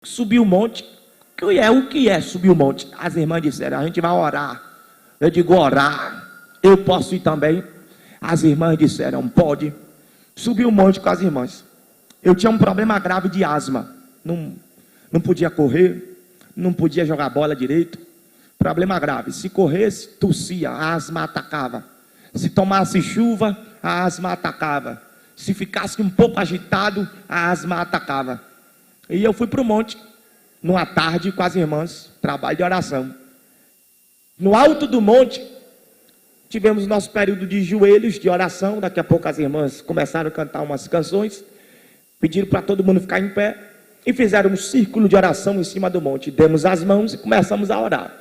Subir o monte. O que é subir o monte? As irmãs disseram, a gente vai orar. Eu digo, orar. Eu posso ir também? As irmãs disseram, pode. Subi o monte com as irmãs. Eu tinha um problema grave de asma. Não podia correr, não podia jogar bola direito. Problema grave. Se corresse, tossia, a asma atacava. Se tomasse chuva, a asma atacava. Se ficasse um pouco agitado, a asma atacava. E eu fui para o monte, numa tarde com as irmãs, trabalho de oração. No alto do monte, tivemos nosso período de joelhos, de oração. Daqui a pouco as irmãs começaram a cantar umas canções, pediram para todo mundo ficar em pé, e fizeram um círculo de oração em cima do monte. Demos as mãos e começamos a orar.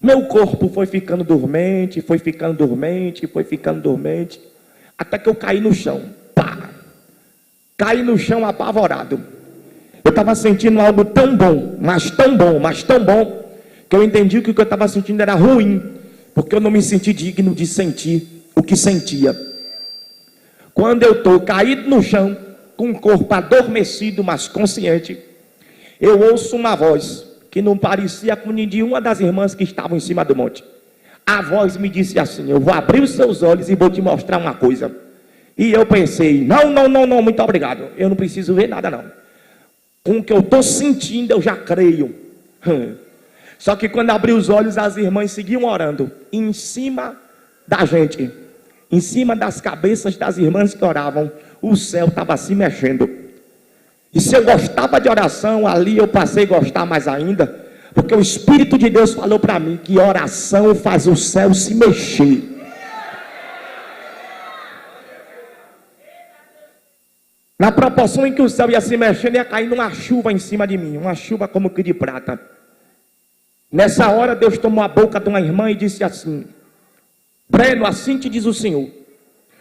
Meu corpo foi ficando dormente, foi ficando dormente, foi ficando dormente, até que eu caí no chão. Pá! Caí no chão apavorado. Eu estava sentindo algo tão bom, mas tão bom, mas tão bom, que eu entendi que o que eu estava sentindo era ruim, porque eu não me senti digno de sentir o que sentia. Quando eu estou caído no chão, com o corpo adormecido, mas consciente, eu ouço uma voz que não parecia com nenhuma das irmãs que estavam em cima do monte. A voz me disse assim, eu vou abrir os seus olhos e vou te mostrar uma coisa. E eu pensei, não, muito obrigado, eu não preciso ver nada não. Com o que eu estou sentindo, eu já creio. Só que quando abri os olhos, as irmãs seguiam orando, em cima da gente, em cima das cabeças das irmãs que oravam, o céu estava se mexendo. E se eu gostava de oração, ali eu passei a gostar mais ainda, porque o Espírito de Deus falou para mim que oração faz o céu se mexer. Na proporção em que o céu ia se mexendo, ia caindo uma chuva em cima de mim, uma chuva como que de prata. Nessa hora Deus tomou a boca de uma irmã e disse assim, Breno, assim te diz o Senhor,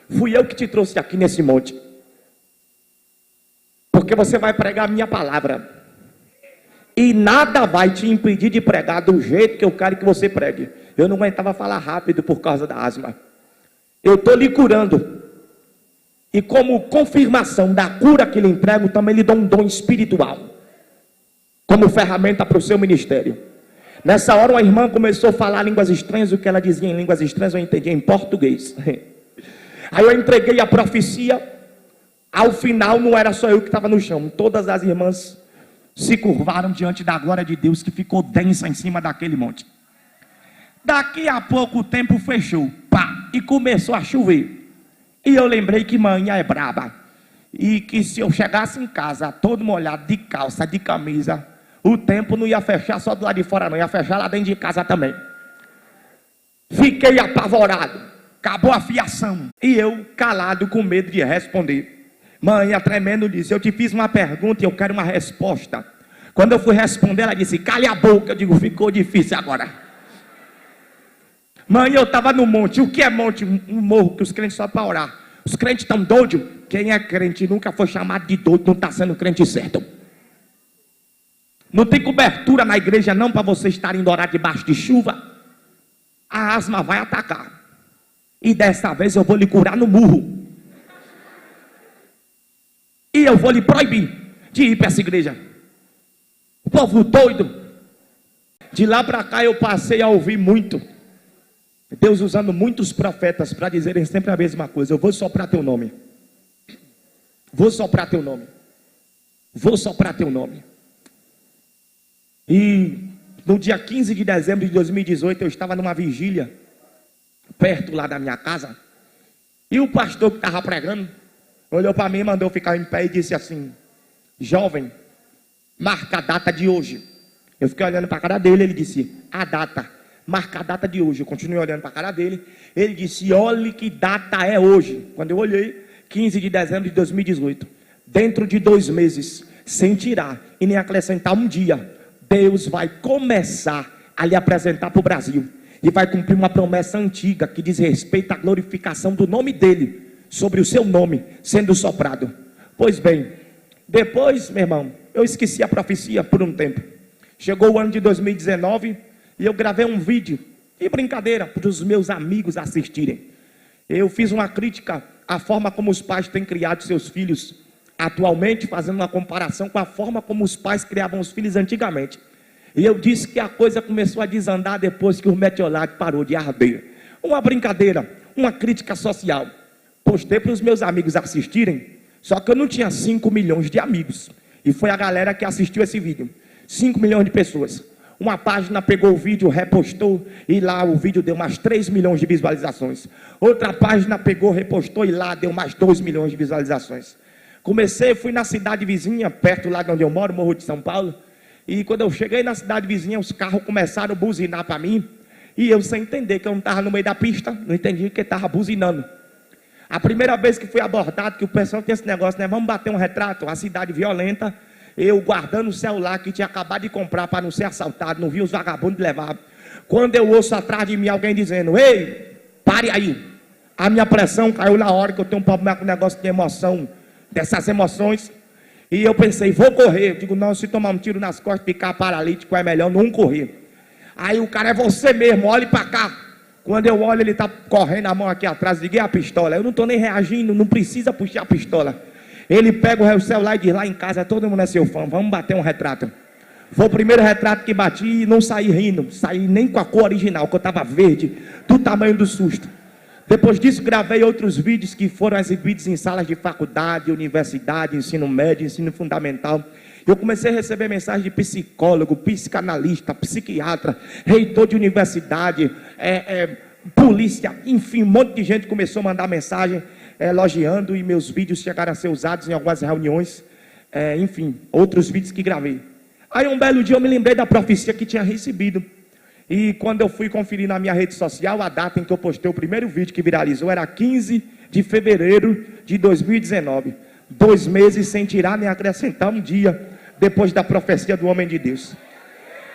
fui eu que te trouxe aqui nesse monte, porque você vai pregar a minha palavra, e nada vai te impedir de pregar do jeito que eu quero que você pregue. Eu não aguentava falar rápido por causa da asma. Eu estou lhe curando, e como confirmação da cura que lhe entrego, também lhe dou um dom espiritual, como ferramenta para o seu ministério. Nessa hora uma irmã começou a falar línguas estranhas, o que ela dizia em línguas estranhas eu entendi em português. Aí eu entreguei a profecia, ao final não era só eu que estava no chão, todas as irmãs se curvaram diante da glória de Deus que ficou densa em cima daquele monte. Daqui a pouco o tempo fechou, pá, e começou a chover. E eu lembrei que manhã é braba, e que se eu chegasse em casa todo molhado de calça, de camisa, o tempo não ia fechar só do lado de fora não, ia fechar lá dentro de casa também. Fiquei apavorado, acabou a fiação, e eu calado com medo de responder. Manhã tremendo disse, eu te fiz uma pergunta e eu quero uma resposta. Quando eu fui responder, ela disse, cale a boca. Eu digo, ficou difícil agora. Manhã eu estava no monte. O que é monte? Um morro que os crentes só para orar. Os crentes estão doidos. Quem é crente e nunca foi chamado de doido não está sendo crente certo. Não tem cobertura na igreja não para vocês estarem indo orar debaixo de chuva. A asma vai atacar. E dessa vez eu vou lhe curar no murro. E eu vou lhe proibir de ir para essa igreja. O povo doido. De lá para cá eu passei a ouvir muito. Deus usando muitos profetas para dizerem sempre a mesma coisa. Eu vou soprar teu nome. Vou soprar teu nome. Vou soprar teu nome. E no dia 15 de dezembro de 2018 eu estava numa vigília perto lá da minha casa. E o pastor que estava pregando olhou para mim, mandou ficar em pé e disse assim, jovem, marca a data de hoje. Eu fiquei olhando para a cara dele, ele disse, a data, marca a data de hoje. Eu continuei olhando para a cara dele, ele disse, olhe que data é hoje. Quando eu olhei, 15 de dezembro de 2018, dentro de 2 meses, sem tirar e nem acrescentar um dia, Deus vai começar a lhe apresentar para o Brasil, e vai cumprir uma promessa antiga, que diz respeito à glorificação do nome dele, sobre o seu nome sendo soprado. Pois bem, depois, meu irmão, eu esqueci a profecia por um tempo. Chegou o ano de 2019 e eu gravei um vídeo de brincadeira para os meus amigos assistirem. Eu fiz uma crítica à forma como os pais têm criado seus filhos atualmente, fazendo uma comparação com a forma como os pais criavam os filhos antigamente. E eu disse que a coisa começou a desandar depois que o metiolate parou de arder. Uma brincadeira, uma crítica social. Postei para os meus amigos assistirem, só que eu não tinha 5 milhões de amigos. E foi a galera que assistiu esse vídeo. 5 milhões de pessoas. Uma página pegou o vídeo, repostou, e lá o vídeo deu mais 3 milhões de visualizações. Outra página pegou, repostou, e lá deu mais 2 milhões de visualizações. Fui na cidade vizinha, perto lá de onde eu moro, Morro de São Paulo. E quando eu cheguei na cidade vizinha, os carros começaram a buzinar para mim. E eu sem entender que eu não estava no meio da pista, não entendi que estava buzinando. A primeira vez que fui abordado, que o pessoal tem esse negócio, né? Vamos bater um retrato, a cidade violenta. Eu guardando o celular que tinha acabado de comprar para não ser assaltado, não vi os vagabundos levar. Quando eu ouço atrás de mim alguém dizendo: ei, pare aí. A minha pressão caiu na hora, que eu tenho um problema com o negócio de emoção, dessas emoções. E eu pensei, vou correr. Eu digo, não, se tomar um tiro nas costas, ficar paralítico, é melhor não correr. Aí o cara: é você mesmo, olhe para cá. Quando eu olho, ele está correndo a mão aqui atrás, liguei a pistola. Eu não estou nem reagindo, não precisa puxar a pistola. Ele pega o celular e diz: lá em casa todo mundo é seu fã, vamos bater um retrato. Foi o primeiro retrato que bati e não saí rindo, saí nem com a cor original, que eu estava verde, do tamanho do susto. Depois disso gravei outros vídeos que foram exibidos em salas de faculdade, universidade, ensino médio, ensino fundamental. Eu comecei a receber mensagens de psicólogo, psicanalista, psiquiatra, reitor de universidade, polícia, enfim, um monte de gente começou a mandar mensagem elogiando, e meus vídeos chegaram a ser usados em algumas reuniões, enfim, outros vídeos que gravei. Aí um belo dia eu me lembrei da profecia que tinha recebido, e quando eu fui conferir na minha rede social, a data em que eu postei o primeiro vídeo que viralizou era 15 de fevereiro de 2019, 2 meses sem tirar nem acrescentar um dia, depois da profecia do homem de Deus.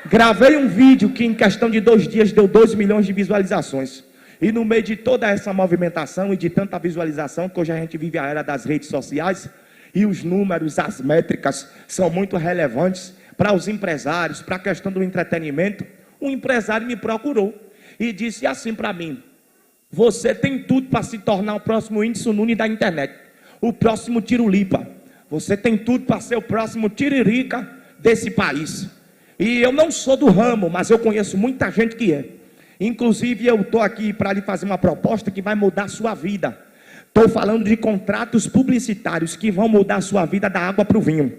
Gravei um vídeo que em questão de 2 dias deu 2 milhões de visualizações. E no meio de toda essa movimentação e de tanta visualização, que hoje a gente vive a era das redes sociais, e os números, as métricas são muito relevantes para os empresários, para a questão do entretenimento. Um empresário me procurou e disse assim para mim: você tem tudo para se tornar o próximo Whindersson Nunes da internet, o próximo Tirulipa. Você tem tudo para ser o próximo Tiririca desse país. E eu não sou do ramo, mas eu conheço muita gente que é. Inclusive eu estou aqui para lhe fazer uma proposta que vai mudar a sua vida. Estou falando de contratos publicitários que vão mudar a sua vida da água para o vinho.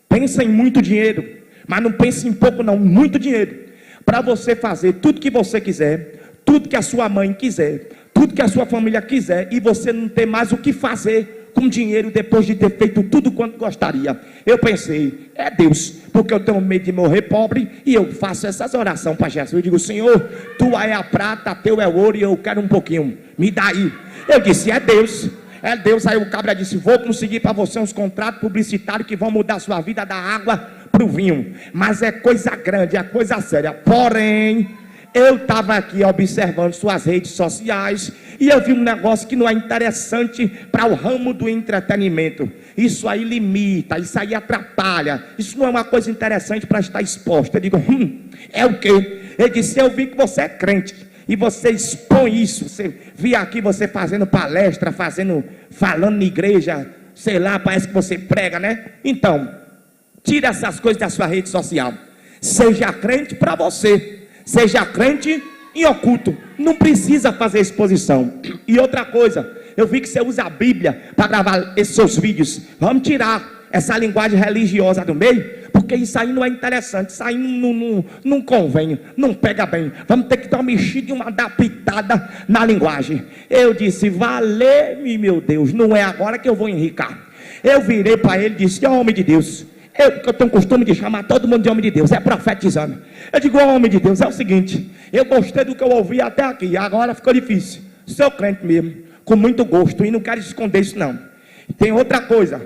Pensa em muito dinheiro, mas não pense em pouco não, muito dinheiro. Para você fazer tudo que você quiser, tudo que a sua mãe quiser, tudo que a sua família quiser, e você não ter mais o que fazer com dinheiro depois de ter feito tudo quanto gostaria. Eu pensei, é Deus, porque eu tenho medo de morrer pobre, e eu faço essas orações para Jesus. Eu digo: Senhor, tua é a prata, teu é o ouro, e eu quero um pouquinho, me dá aí. Eu disse: é Deus. É Deus. Aí o cabra disse: vou conseguir para você uns contratos publicitários que vão mudar a sua vida da água para o vinho. Mas é coisa grande, é coisa séria. Porém, eu estava aqui observando suas redes sociais e eu vi um negócio que não é interessante para o ramo do entretenimento. Isso aí limita, isso aí atrapalha, isso não é uma coisa interessante para estar exposto. Eu digo: é o quê? Ele disse: eu vi que você é crente e você expõe isso. Você vi aqui você fazendo palestra, falando na igreja, sei lá, parece que você prega, né? Então, tira essas coisas da sua rede social. Seja crente para você. Seja crente em oculto. Não precisa fazer exposição. E outra coisa, eu vi que você usa a Bíblia para gravar esses seus vídeos. Vamos tirar essa linguagem religiosa do meio, porque isso aí não é interessante. Isso aí não convém, não pega bem. Vamos ter que dar uma mexida e uma adaptada na linguagem. Eu disse: valeu-me, meu Deus, não é agora que eu vou enricar. Eu virei para ele e disse: ó, homem de Deus, eu tenho o costume de chamar todo mundo de homem de Deus, é profetizando. Eu digo: homem de Deus, é o seguinte, eu gostei do que eu ouvi até aqui, agora ficou difícil. Sou crente mesmo, com muito gosto, e não quero esconder isso não. Tem outra coisa,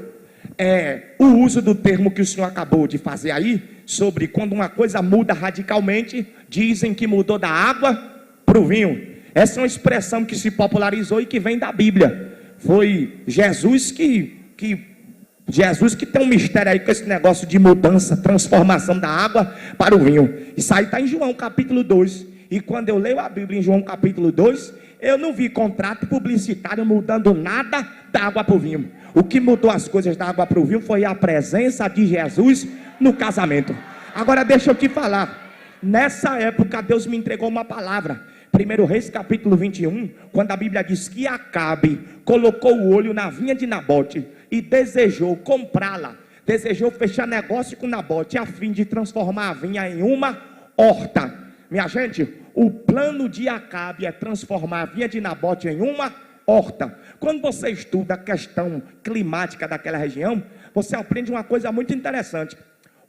o uso do termo que o senhor acabou de fazer aí, sobre quando uma coisa muda radicalmente, dizem que mudou da água para o vinho. Essa é uma expressão que se popularizou e que vem da Bíblia. Foi Jesus que tem um mistério aí com esse negócio de mudança, transformação da água para o vinho. Isso aí está em João capítulo 2. E quando eu leio a Bíblia em João capítulo 2, eu não vi contrato publicitário mudando nada da água para o vinho. O que mudou as coisas da água para o vinho foi a presença de Jesus no casamento. Agora deixa eu te falar. Nessa época Deus me entregou uma palavra. 1 Reis capítulo 21, quando a Bíblia diz que Acabe colocou o olho na vinha de Nabote e desejou comprá-la, desejou fechar negócio com Nabote a fim de transformar a vinha em uma horta. Minha gente, o plano de Acabe é transformar a vinha de Nabote em uma horta. Quando você estuda a questão climática daquela região, você aprende uma coisa muito interessante.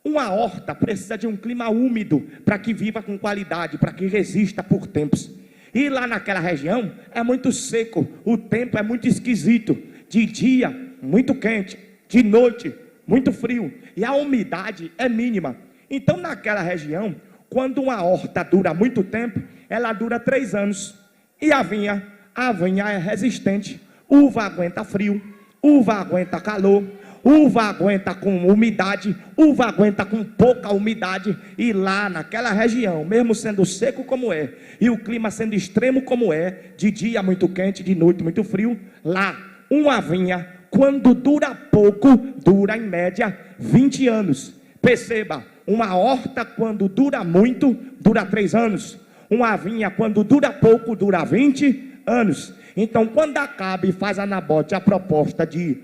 Uma horta precisa de um clima úmido para que viva com qualidade, para que resista por tempos. E lá naquela região é muito seco, o tempo é muito esquisito. De dia, muito quente, de noite, muito frio. E a umidade é mínima. Então naquela região, quando uma horta dura muito tempo, ela dura 3 anos. E a vinha é resistente. Uva aguenta frio, uva aguenta calor, uva aguenta com umidade, uva aguenta com pouca umidade. E lá naquela região, mesmo sendo seco como é, e o clima sendo extremo como é, de dia muito quente, de noite muito frio, lá uma vinha, quando dura pouco, dura em média 20 anos. Perceba, uma horta quando dura muito, dura 3 anos. Uma vinha quando dura pouco, dura 20 anos. Então quando Acabe faz a Nabote a proposta de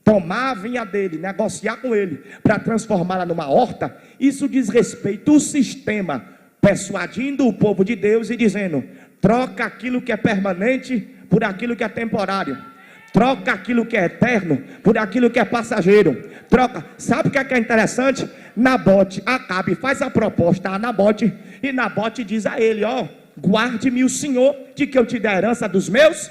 tomar a vinha dele, negociar com ele, para transformá-la numa horta, isso diz respeito ao sistema, persuadindo o povo de Deus e dizendo: troca aquilo que é permanente por aquilo que é temporário, troca aquilo que é eterno por aquilo que é passageiro, troca. Sabe o que é interessante? Nabote, Acabe faz a proposta a Nabote, e Nabote diz a ele: ó, guarde-me o Senhor, de que eu te dê a herança dos meus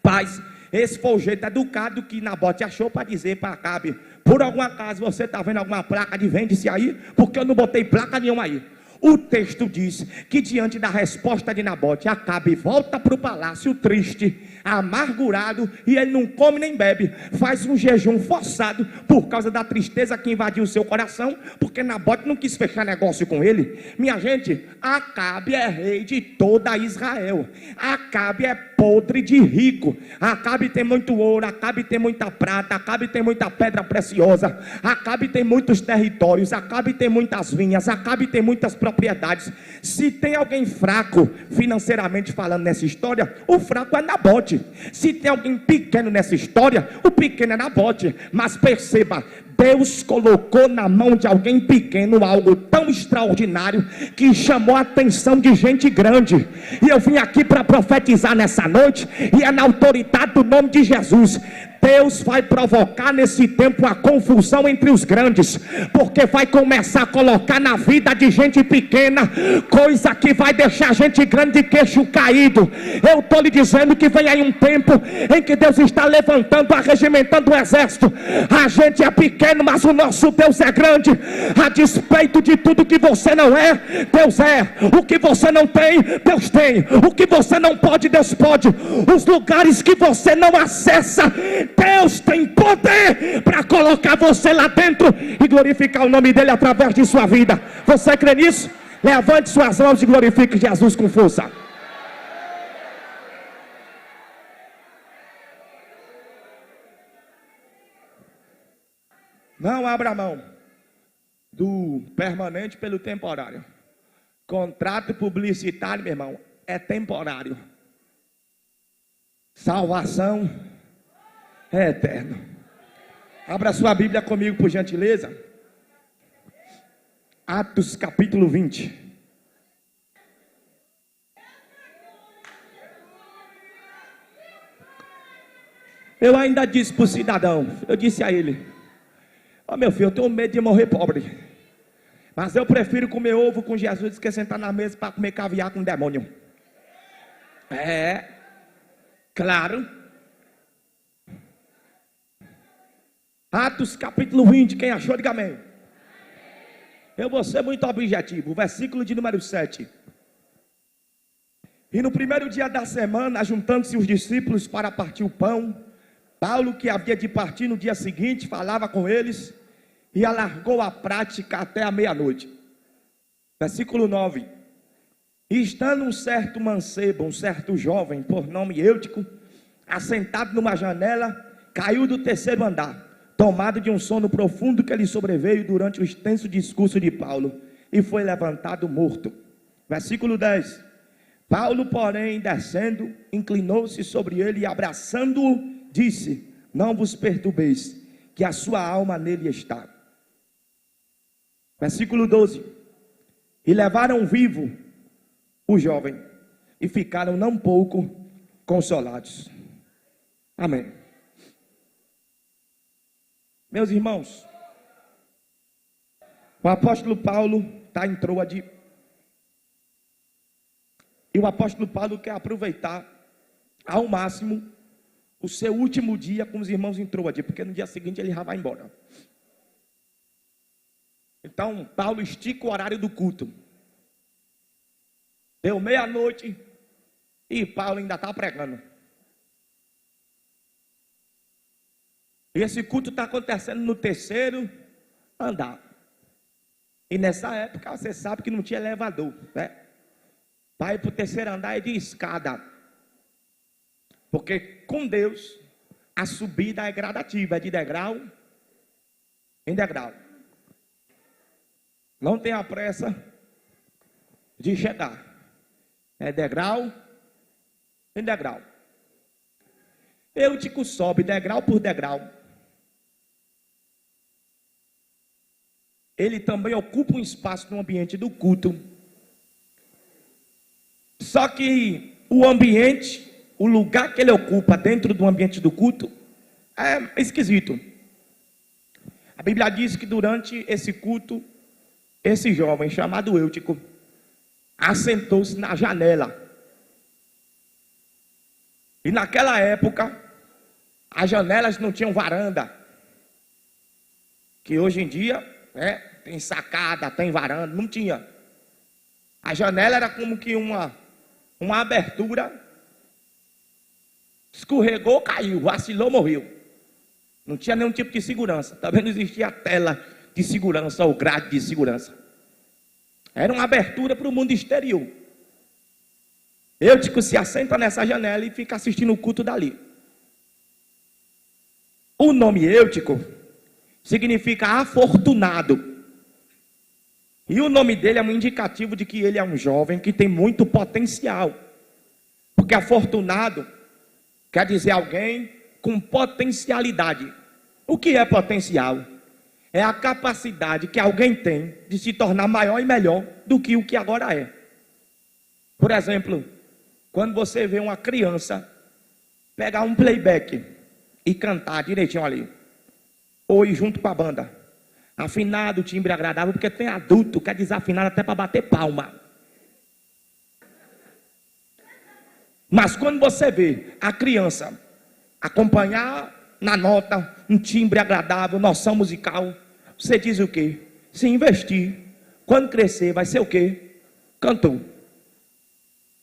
pais. Esse foi o jeito educado que Nabote achou para dizer para Acabe: por algum acaso você está vendo alguma placa de vende-se aí? Porque eu não botei placa nenhuma aí. O texto diz que diante da resposta de Nabote, Acabe volta para o palácio triste, amargurado, e ele não come nem bebe, faz um jejum forçado por causa da tristeza que invadiu o seu coração, porque Nabote não quis fechar negócio com ele. Minha gente, Acabe é rei de toda Israel. Acabe é podre de rico. Acabe tem muito ouro, Acabe tem muita prata, Acabe tem muita pedra preciosa, Acabe tem muitos territórios, Acabe tem muitas vinhas, Acabe tem muitas propriedades. Se tem alguém fraco financeiramente falando nessa história, o fraco é Nabote. Se tem alguém pequeno nessa história, o pequeno é Nabote. Mas perceba, Deus colocou na mão de alguém pequeno algo tão extraordinário que chamou a atenção de gente grande. E eu vim aqui para profetizar nessa noite, e é na autoridade do nome de Jesus. Deus vai provocar nesse tempo a confusão entre os grandes, porque vai começar a colocar na vida de gente pequena coisa que vai deixar gente grande de queixo caído. Eu estou lhe dizendo que vem aí um tempo em que Deus está levantando, arregimentando o exército. A gente é pequeno, mas o nosso Deus é grande. A despeito de tudo que você não é, Deus é. O que você não tem, Deus tem. O que você não pode, Deus pode. Os lugares que você não acessa, Deus tem poder para colocar você lá dentro e glorificar o nome dele através de sua vida. Você crê nisso? Levante suas mãos e glorifique Jesus com força. Não abra mão do permanente pelo temporário. Contrato publicitário, meu irmão, é temporário. Salvação é eterno. Abra sua Bíblia comigo, por gentileza. Atos capítulo 20. Eu ainda disse para o cidadão, eu disse a ele: ó, meu filho, eu tenho medo de morrer pobre, mas eu prefiro comer ovo com Jesus do que sentar na mesa para comer caviar com demônio. É, claro. Atos capítulo 20, quem achou, diga amém. Eu vou ser muito objetivo, versículo de número 7. E no primeiro dia da semana, juntando-se os discípulos para partir o pão, Paulo, que havia de partir no dia seguinte, falava com eles e alargou a prática até a meia-noite. Versículo 9. E estando um certo mancebo, um certo jovem, por nome Eutico, assentado numa janela, caiu do terceiro andar, tomado de um sono profundo que lhe sobreveio durante o extenso discurso de Paulo, e foi levantado morto. Versículo 10. Paulo, porém, descendo, inclinou-se sobre ele e, abraçando-o, disse: não vos perturbeis, que a sua alma nele está. Versículo 12. E levaram vivo o jovem, e ficaram não pouco consolados. Amém. Meus irmãos, o apóstolo Paulo está em Troade, e o apóstolo Paulo quer aproveitar ao máximo o seu último dia com os irmãos em Troade, porque no dia seguinte ele já vai embora. Então Paulo estica o horário do culto. Deu meia-noite e Paulo ainda está pregando. E esse culto está acontecendo no terceiro andar. E nessa época você sabe que não tinha elevador, né? Para ir para o terceiro andar é de escada. Porque com Deus a subida é gradativa, é de degrau em degrau. Não tenha pressa de chegar. É degrau em degrau. Eutico sobe degrau por degrau. Ele também ocupa um espaço no ambiente do culto. Só que o ambiente, o lugar que ele ocupa dentro do ambiente do culto é esquisito. A Bíblia diz que durante esse culto, esse jovem chamado Eutico assentou-se na janela. E naquela época, as janelas não tinham varanda. Que hoje em dia, tem sacada, tem varanda, não tinha. A janela era como que uma abertura. Escorregou, caiu, vacilou, morreu. Não tinha nenhum tipo de segurança. Também não existia tela de segurança ou grade de segurança. Era uma abertura para o mundo exterior. Eutico se assenta nessa janela e fica assistindo o culto dali. O nome Eutico significa afortunado. E o nome dele é um indicativo de que ele é um jovem que tem muito potencial. Porque afortunado quer dizer alguém com potencialidade. O que é potencial? É a capacidade que alguém tem de se tornar maior e melhor do que o que agora é. Por exemplo, quando você vê uma criança pegar um playback e cantar direitinho ali, ou ir junto com a banda, afinado, timbre agradável, porque tem adulto que é desafinado até para bater palma. Mas quando você vê a criança acompanhar na nota, um timbre agradável, noção musical, você diz o quê? Se investir, quando crescer, vai ser o quê? Cantor.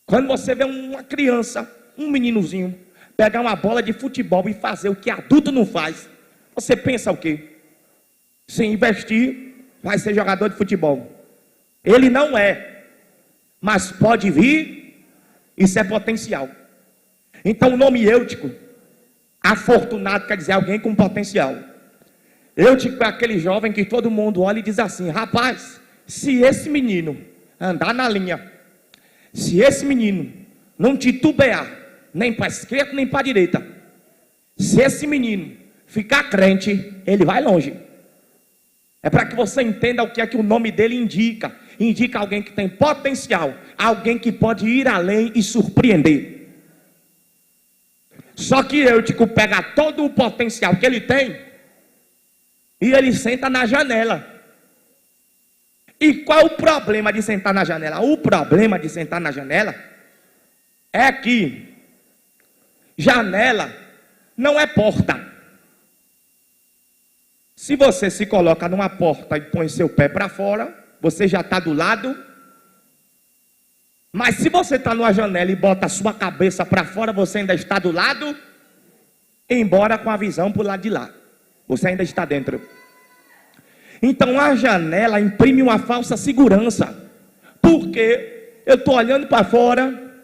Quando você vê uma criança, um meninozinho, pegar uma bola de futebol e fazer o que adulto não faz, você pensa o quê? Se investir, vai ser jogador de futebol. Ele não é, mas pode vir, isso é potencial. Então o nome Eutico, afortunado, quer dizer alguém com potencial. Eutico é aquele jovem que todo mundo olha e diz assim: rapaz, se esse menino andar na linha, se esse menino não titubear, nem para a esquerda nem para a direita, se esse menino ficar crente, ele vai longe. É para que você entenda o que é que o nome dele indica. Indica alguém que tem potencial, alguém que pode ir além e surpreender. Só que Eutico pega todo o potencial que ele tem e ele senta na janela. E qual o problema de sentar na janela? O problema de sentar na janela é que janela não é porta. Se você se coloca numa porta e põe seu pé para fora, você já está do lado. Mas se você está numa janela e bota a sua cabeça para fora, você ainda está do lado, embora com a visão para o lado de lá. Você ainda está dentro. Então a janela imprime uma falsa segurança. Porque eu estou olhando para fora,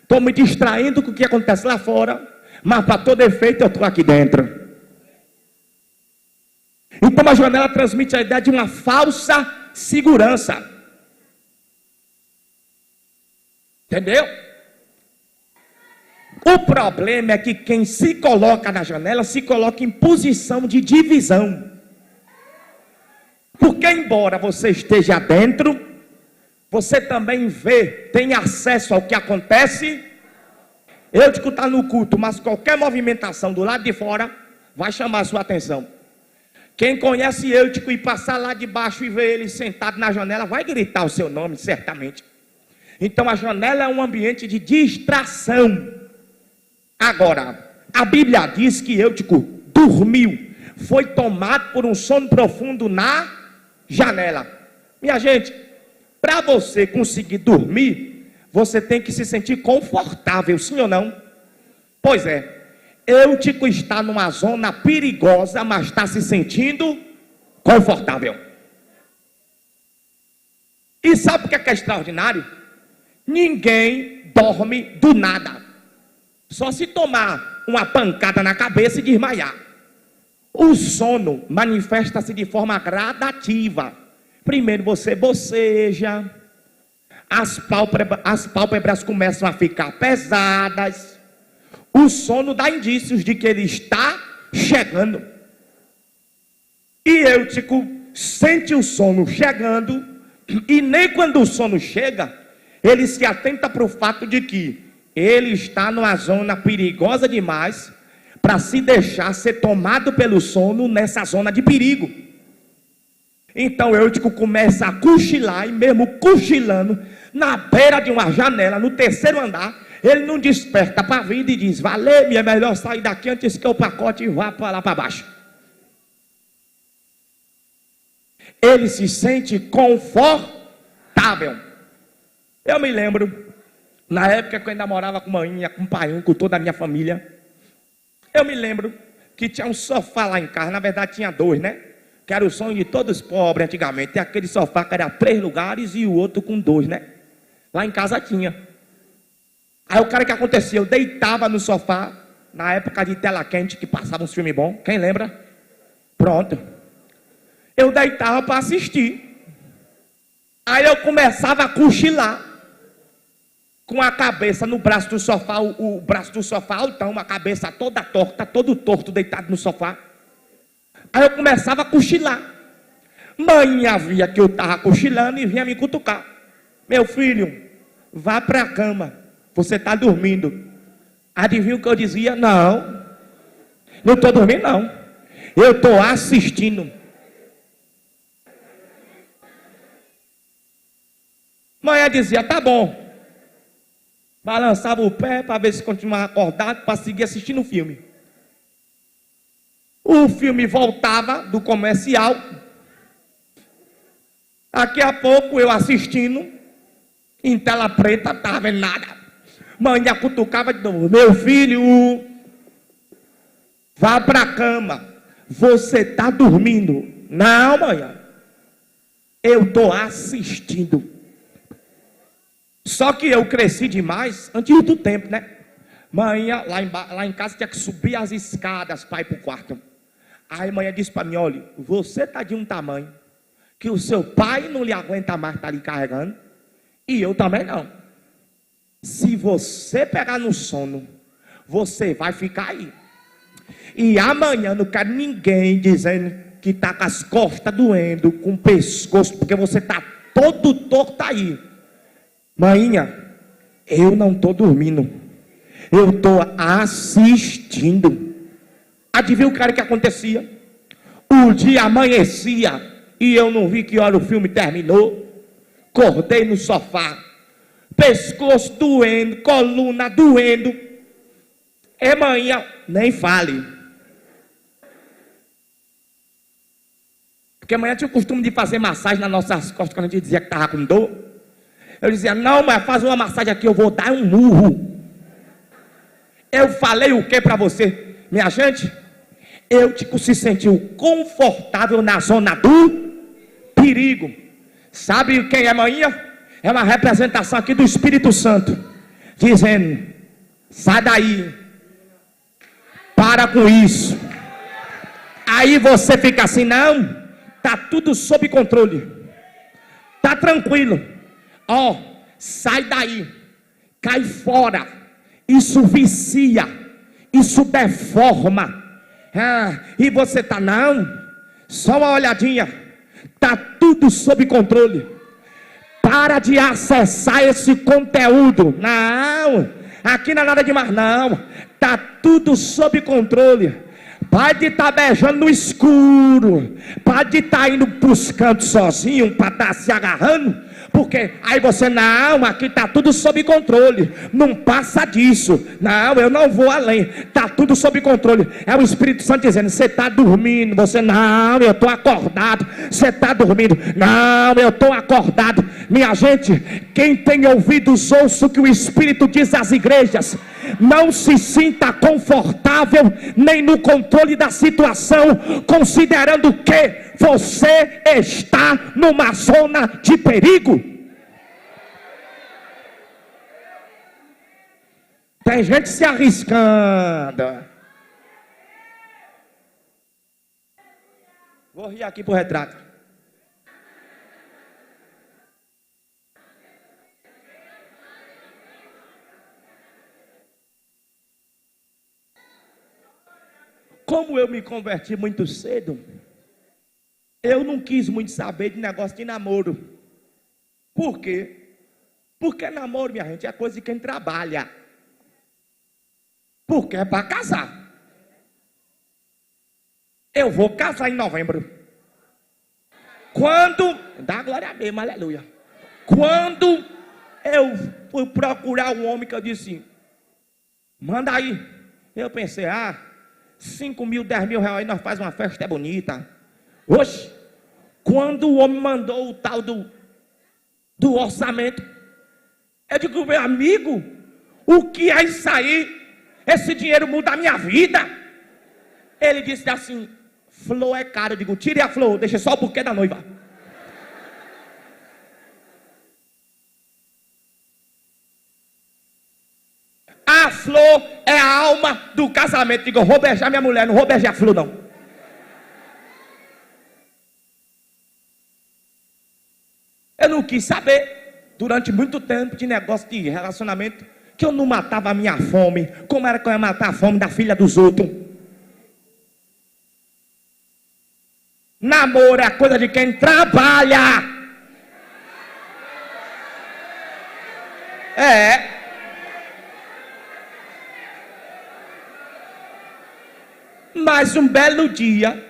estou me distraindo com o que acontece lá fora, mas para todo efeito eu estou aqui dentro. Então a janela transmite a ideia de uma falsa segurança. Entendeu? O problema é que quem se coloca na janela se coloca em posição de divisão. Porque embora você esteja dentro, você também vê, tem acesso ao que acontece. Eu digo que está no culto, mas qualquer movimentação do lado de fora vai chamar a sua atenção. Quem conhece Eutico e passar lá de baixo e ver ele sentado na janela, vai gritar o seu nome, certamente. Então a janela é um ambiente de distração. Agora, a Bíblia diz que Eutico dormiu, foi tomado por um sono profundo na janela. Minha gente, para você conseguir dormir, você tem que se sentir confortável, sim ou não? Pois é. Eutico está numa zona perigosa, mas está se sentindo confortável. E sabe o que é extraordinário? Ninguém dorme do nada. Só se tomar uma pancada na cabeça e desmaiar. O sono manifesta-se de forma gradativa. Primeiro você boceja, as pálpebras começam a ficar pesadas. O sono dá indícios de que ele está chegando. E Eutico sente o sono chegando, e nem quando o sono chega, ele se atenta para o fato de que ele está numa zona perigosa demais para se deixar ser tomado pelo sono nessa zona de perigo. Então Eutico começa a cochilar, e mesmo cochilando, na beira de uma janela, no terceiro andar, ele não desperta para a vida e diz: valeu, é melhor sair daqui antes que o pacote vá para lá para baixo. Ele se sente confortável. Eu me lembro, na época que eu ainda morava com maninha, com pai, com toda a minha família, eu me lembro que tinha um sofá lá em casa. Na verdade tinha dois, né? Que era o sonho de todos os pobres antigamente. Tem aquele sofá que era 3 lugares e o outro com 2, né? Lá em casa tinha. Aí o cara, que acontecia? Eu deitava no sofá, na época de tela quente, que passava um filme bom. Quem lembra? Pronto. Eu deitava para assistir. Aí eu começava a cochilar, com a cabeça no braço do sofá, o braço do sofá altão, a cabeça toda torta, todo torto, deitado no sofá. Aí eu começava a cochilar. Mãe via que eu estava cochilando e vinha me cutucar. Meu filho, vá para a cama, você está dormindo. Adivinha o que eu dizia? Não estou dormindo não, eu estou assistindo. Mãe dizia: tá bom. Balançava o pé para ver se continuava acordado, para seguir assistindo o filme. O filme voltava do comercial. Daqui a pouco eu assistindo, em tela preta, não estava vendo nada. Mãe cutucava de novo: meu filho, vá para a cama, você está dormindo. Não, mãe, eu estou assistindo. Só que eu cresci demais antes do tempo, né? Mãe, lá em casa tinha que subir as escadas para ir para o quarto. Aí mãe disse para mim: olha, você está de um tamanho que o seu pai não lhe aguenta mais estar lhe carregando, e eu também não. Se você pegar no sono, você vai ficar aí. E amanhã não quero ninguém dizendo que está com as costas doendo, com o pescoço, porque você está todo torto aí. Mãinha, eu não estou dormindo, eu estou assistindo. Adivinha o cara que acontecia? O dia amanhecia e eu não vi que hora o filme terminou. Acordei no sofá, pescoço doendo, coluna doendo. Mãinha, nem fale. Porque amanhã tinha o costume de fazer massagem nas nossas costas quando a gente dizia que estava com dor. Eu dizia: não, mas faz uma massagem aqui, eu vou dar um murro. Eu falei o que para você? Minha gente, Eutico se sentiu confortável na zona do perigo. Sabe quem é manhã? É uma representação aqui do Espírito Santo, dizendo: sai daí, para com isso, Aí você fica assim, não, tá tudo sob controle, tá tranquilo. Ó, sai daí, cai fora. Isso vicia, isso deforma. E você tá, não, só uma olhadinha, tá tudo sob controle. Para de acessar esse conteúdo. Não, aqui não é nada demais não, tá tudo sob controle. Pode estar beijando no escuro, pode estar indo buscando sozinho para estar se agarrando, porque aí você, não, aqui está tudo sob controle, não passa disso, não, eu não vou além, está tudo sob controle. É o Espírito Santo dizendo, você está dormindo, você, não, eu estou acordado. Você está dormindo, não, eu estou acordado. Minha gente, quem tem ouvidos, ouça o que o Espírito diz às igrejas. Não se sinta confortável nem no controle da situação, considerando que você está numa zona de perigo. Tem gente se arriscando. Vou rir aqui pro retrato. Como eu me converti muito cedo, eu não quis muito saber de negócio de namoro. Por quê? Porque namoro, minha gente, é coisa de quem trabalha. Porque é para casar. Eu vou casar em novembro. Quando, dá glória a Deus, aleluia. Quando eu fui procurar um homem que eu disse, manda aí. Eu pensei, 5 mil, 10 mil reais, nós faz uma festa bonita. Oxe, quando o homem mandou o tal do orçamento, eu digo, meu amigo, o que é isso aí? Esse dinheiro muda a minha vida. Ele disse assim, flor é caro. Eu digo, tire a flor, deixa só o buquê da noiva. A flor é a alma do casamento. Digo, eu vou beijar minha mulher, não vou beijar a flor não. Eu não quis saber, durante muito tempo, de negócio de relacionamento, que eu não matava a minha fome. Como era que eu ia matar a fome da filha dos outros? Namoro é coisa de quem trabalha. É. Mas um belo dia,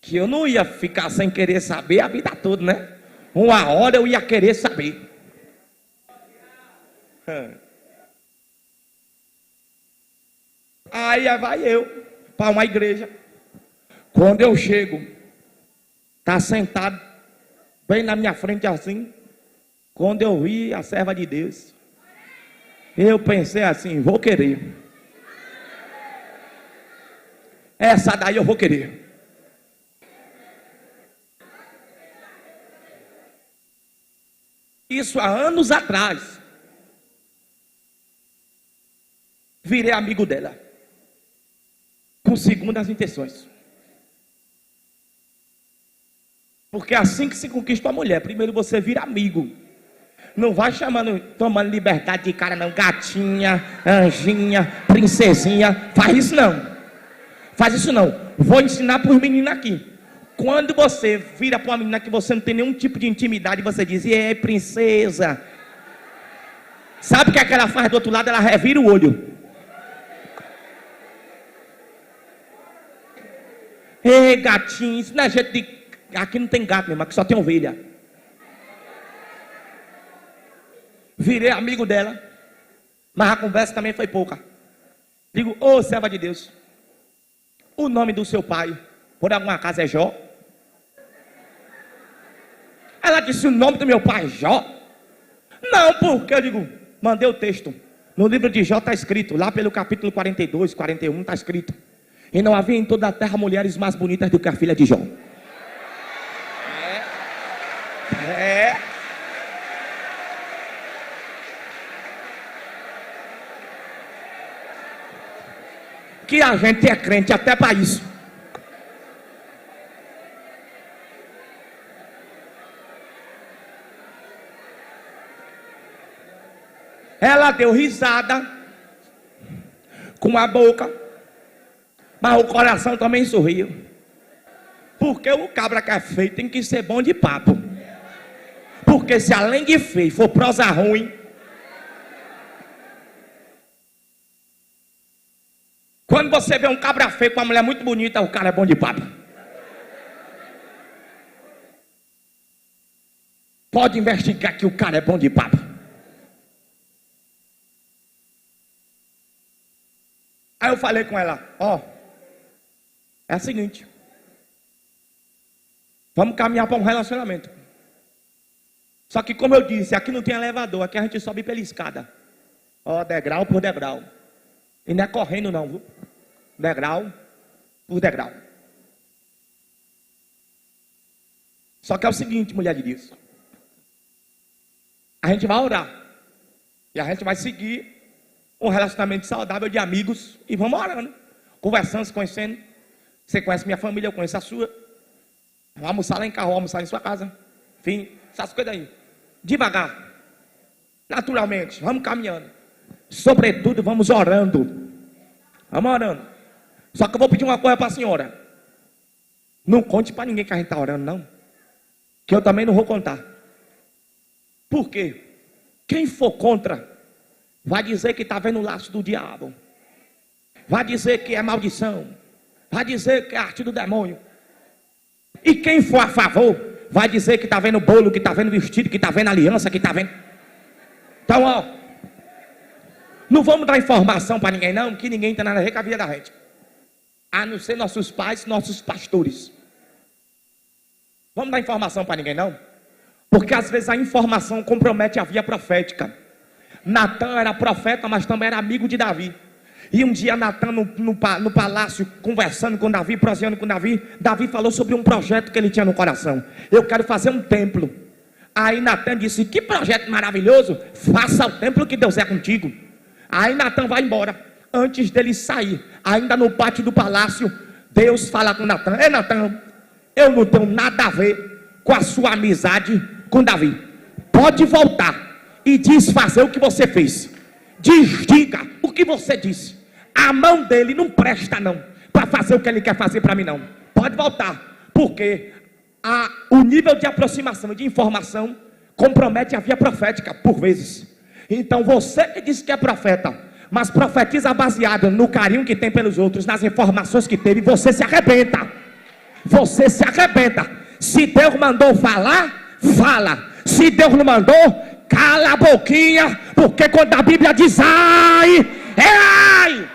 que eu não ia ficar sem querer saber a vida toda, né? Uma hora eu ia querer saber. Aí vai eu para uma igreja. Quando eu chego, está sentado bem na minha frente assim. Quando eu vi a serva de Deus, eu pensei assim, vou querer. Essa daí eu vou querer. Isso há anos atrás. Virei amigo dela. Com segundas intenções. Porque é assim que se conquista a mulher. Primeiro você vira amigo. Não vai tomando liberdade de cara não. Gatinha, anjinha, princesinha. Faz isso não. Faz isso não. Vou ensinar para os meninos aqui. Quando você vira para uma menina que você não tem nenhum tipo de intimidade, você diz, ei, princesa. Sabe o que é que ela faz do outro lado? Ela revira o olho. Ei, gatinho, isso não é jeito de... Aqui não tem gato mesmo, aqui só tem ovelha. Virei amigo dela, mas a conversa também foi pouca. Digo, ô serva de Deus, o nome do seu pai, por alguma acaso é Jó? Ela disse, o nome do meu pai é Jó? Não, porque eu digo, mandei o texto. No livro de Jó está escrito, lá pelo capítulo 42, 41 está escrito. E não havia em toda a terra mulheres mais bonitas do que a filha de Jó. Que a gente é crente até para isso. Ela deu risada com a boca, mas o coração também sorriu. Porque o cabra que é feio tem que ser bom de papo. Porque se além de feio for prosa ruim, quando você vê um cabra feio com uma mulher muito bonita, o cara é bom de papo. Pode investigar que o cara é bom de papo. Aí eu falei com ela, ó, é o seguinte, vamos caminhar para um relacionamento. Só que como eu disse, aqui não tem elevador, aqui a gente sobe pela escada. Ó, degrau por degrau. E não é correndo não, viu? Degrau por degrau. Só que é o seguinte, mulher de Deus. A gente vai orar. E a gente vai seguir um relacionamento saudável de amigos. E vamos orando. Conversando, se conhecendo. Você conhece minha família, eu conheço a sua. Vamos almoçar lá em casa, almoçar em sua casa. Enfim, essas coisas aí. Devagar. Naturalmente. Vamos caminhando. Sobretudo, vamos orando. Vamos orando. Só que eu vou pedir uma coisa para a senhora. Não conte para ninguém que a gente está orando, não. Que eu também não vou contar. Por quê? Quem for contra, vai dizer que está vendo o laço do diabo. Vai dizer que é maldição. Vai dizer que é arte do demônio. E quem for a favor, vai dizer que está vendo bolo, que está vendo vestido, que está vendo aliança, que está vendo... Então, ó, não vamos dar informação para ninguém não, que ninguém tem nada a ver com a vida da gente. A não ser nossos pais, nossos pastores. Vamos dar informação para ninguém não? Porque às vezes a informação compromete a via profética. Natan era profeta, mas também era amigo de Davi. E um dia Natan no palácio, conversando com Davi, proseando com Davi, Davi falou sobre um projeto que ele tinha no coração. Eu quero fazer um templo. Aí Natan disse, que projeto maravilhoso, faça o templo que Deus é contigo. Aí Natan vai embora. Antes dele sair, ainda no pátio do palácio, Deus fala com Natan, ei Natan, eu não tenho nada a ver com a sua amizade com Davi. Pode voltar e desfazer o que você fez. Desdiga o que você disse. A mão dele não presta não, para fazer o que ele quer fazer para mim não. Pode voltar, porque o nível de aproximação e de informação compromete a via profética por vezes. Então você que disse que é profeta, mas profetiza baseado no carinho que tem pelos outros, nas informações que teve, você se arrebenta. Você se arrebenta. Se Deus mandou falar, fala. Se Deus não mandou, cala a boquinha, porque quando a Bíblia diz ai, é ai.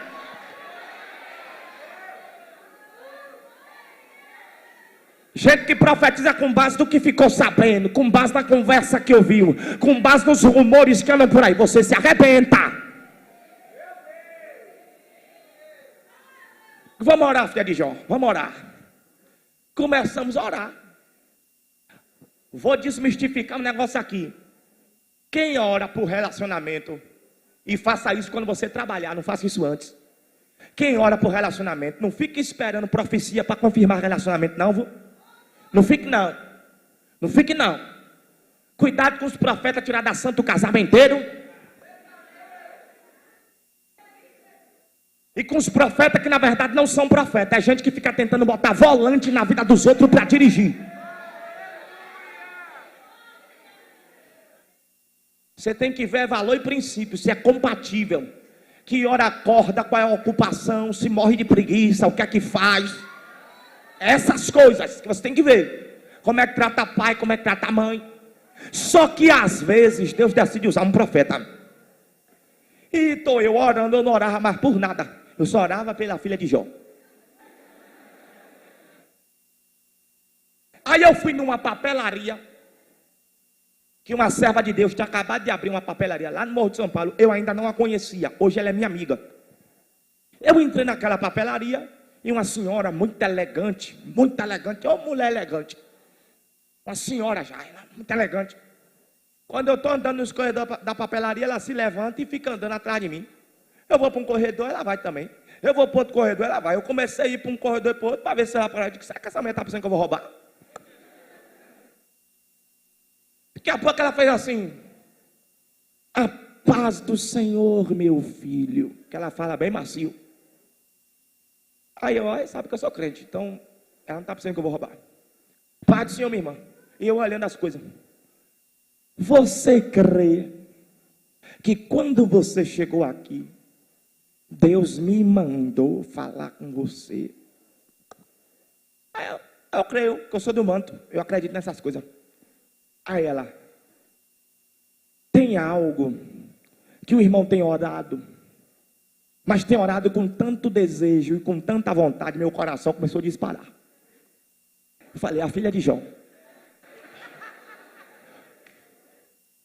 Gente que profetiza com base no que ficou sabendo, com base na conversa que ouviu, com base nos rumores que andam por aí, você se arrebenta. Vamos orar, filha de Jó, vamos orar. Começamos a orar. Vou desmistificar um negócio aqui. Quem ora por relacionamento, e faça isso quando você trabalhar, não faça isso antes. Quem ora por relacionamento, não fique esperando profecia para confirmar relacionamento, não, viu? Não fique não. Não fique não. Cuidado com os profetas tirar da santa o casamenteiro. E com os profetas que na verdade não são profetas. É gente que fica tentando botar volante na vida dos outros para dirigir. Você tem que ver valor e princípio, se é compatível. Que hora acorda, qual é a ocupação, se morre de preguiça, o que é que faz. Essas coisas que você tem que ver. Como é que trata pai, como é que trata mãe. Só que às vezes Deus decide usar um profeta. E estou eu orando, eu não orava mais por nada. Eu só orava pela filha de Jó. Aí eu fui numa papelaria, que uma serva de Deus tinha acabado de abrir uma papelaria lá no Morro de São Paulo. Eu ainda não a conhecia, hoje ela é minha amiga. Eu entrei naquela papelaria e uma senhora muito elegante, ô mulher elegante. Uma senhora já, muito elegante. Quando eu estou andando nos corredores da papelaria, ela se levanta e fica andando atrás de mim. Eu vou para um corredor, ela vai também. Eu vou para outro corredor, ela vai. Eu comecei a ir para um corredor e para outro, para ver se ela vai. Eu disse, será que essa mulher está pensando que eu vou roubar? Daqui a pouco ela fez assim. paz do Senhor, meu filho. Que ela fala bem macio. Aí eu, sabe que eu sou crente, então ela não está pensando que eu vou roubar. Paz do Senhor, minha irmã. E eu olhando as coisas. Você crê que quando você chegou aqui, Deus me mandou falar com você? Aí eu creio que eu sou do manto, eu acredito nessas coisas. Aí ela, tem algo que o irmão tem orado, mas tem orado com tanto desejo e com tanta vontade, meu coração começou a disparar. Eu falei, a filha de Jó.